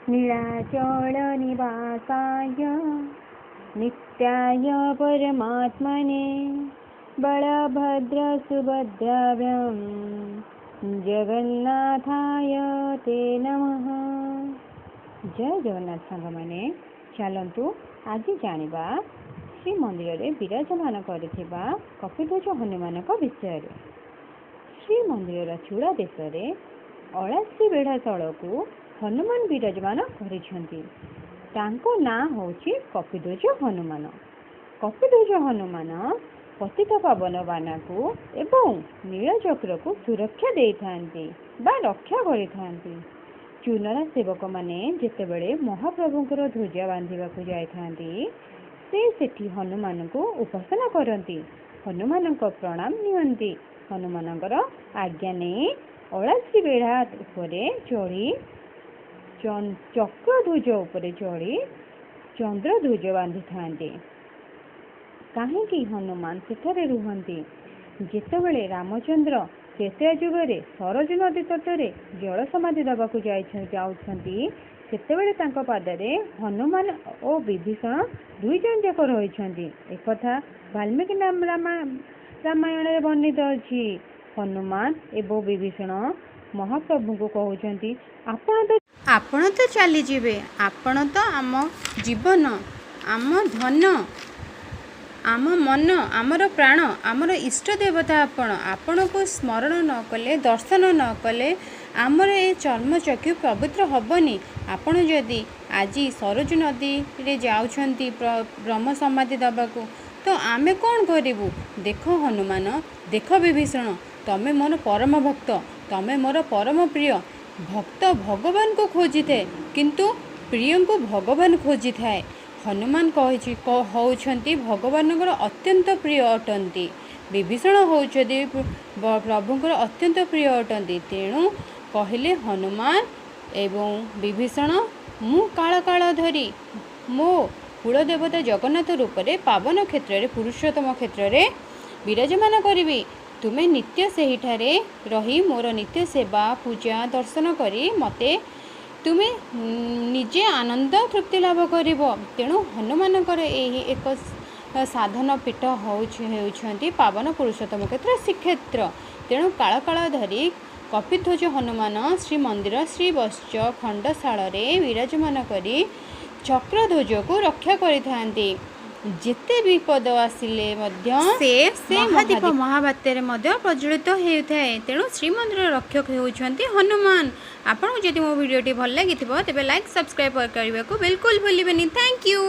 नीलाचल निवासाय नित्याय परमात्मने बलभद्र सुभद्राभ्यां जगन्नाथाय ते नमः। जय जगन्नाथ सांगमाने चलतु आज जानिबा श्रीमंदिर रे विराजमान करिथिबा कपिध्वज हनुमान विषय। श्रीमंदिर चूड़ा देश में अलासी बेढ़ा तल को हनुमान विराजमान करिसेंती। तांको नाँ होची कपिध्वज हनुमान। कपिध्वज हनुमान पतित पावन बाना को एवं नीलचक्र को सुरक्षा दे थांती बा रक्षा करि थांती। चुनरा सेवक माने जेतेबेले महाप्रभुंकर ध्वजा बांधिबा को जाय थांती से सेठी हनुमान को उपासना करती, हनुमान को प्रणाम नियंती, हनुमानकर आज्ञा नहीं अलासी बेढ़ा उपरे चढ़ी चक्रध्वज उपरे चढ़ी चंद्रध्वज बांधि थांती। कहीं हनुमान सेठारे रुहंती जेतेबेले रामचंद्र त्रेतया जुगरे सरज नदी तटरे जल समाधि दबाकू जाउछंती सेतेबेले तांको पादरे हनुमान और विभीषण दुई जन जाक रहिछंती। एकथा वाल्मीकि रामायण रे वर्णित अछि। हनुमान एवं विभीषण महाप्रभु को कहउछंती आपण तो चली जीवे, आपण तो आम जीवन, आम धन, आम मन, आमर प्राण, आमर इष्ट देवता। आपण को स्मरण न कले, दर्शन न कले आमर ए चर्मचक्षु पवित्र हबनी। आपण जदि आज सरोज नदी रे जाउछंती ब्रह्म समाधि दबाकू तो आमे कौन करिबू? देख हनुमान, देख विभीषण, तमे मोर परम भक्त, तमे मोर परम प्रिय। भक्त भगवान को खोजी थे किंतु प्रिय को भगवान खोजी थाए। हनुमान होउछंती भगवान अत्यंत प्रिय अटंती। विभीषण होउछंती प्रभुंकर अत्यंत प्रिय अटंती। तेणु कहले हनुमान एवं विभीषण मु काल काल धरी मो कुलदेवता जगन्नाथ रूप रे पावन क्षेत्र रे पुरुषोत्तम क्षेत्र रे विराजमान करिबी। तुमे नित्य सेहिठारे रही मोर नित्य सेवा पूजा दर्शन करी मते तुमे निजे आनंद तृप्ति लाभ करिब। तेणु हनुमानकर एही एक साधन पीठ होउछंती पावन पुरुषोत्तम क्षेत्र श्रीक्षेत्र। तेणु काल काल धरी कपिध्वज हनुमान श्रीमंदिर श्री वत्स खंडशाल रे विराजमान करी चक्रध्वज को रक्षा करिथांती। जेते विपद आसिले मध्य से महादीप महाबात्यारे मध्य प्रज्वलित होउथाय। तेणु श्रीमंदिर रक्षक होउछंती हनुमान। आपन जदि मो वीडियोटी भल लागिथिबो तेबे लाइक सब्सक्राइब करबा को बिल्कुल भूलिबेनी। Thank you.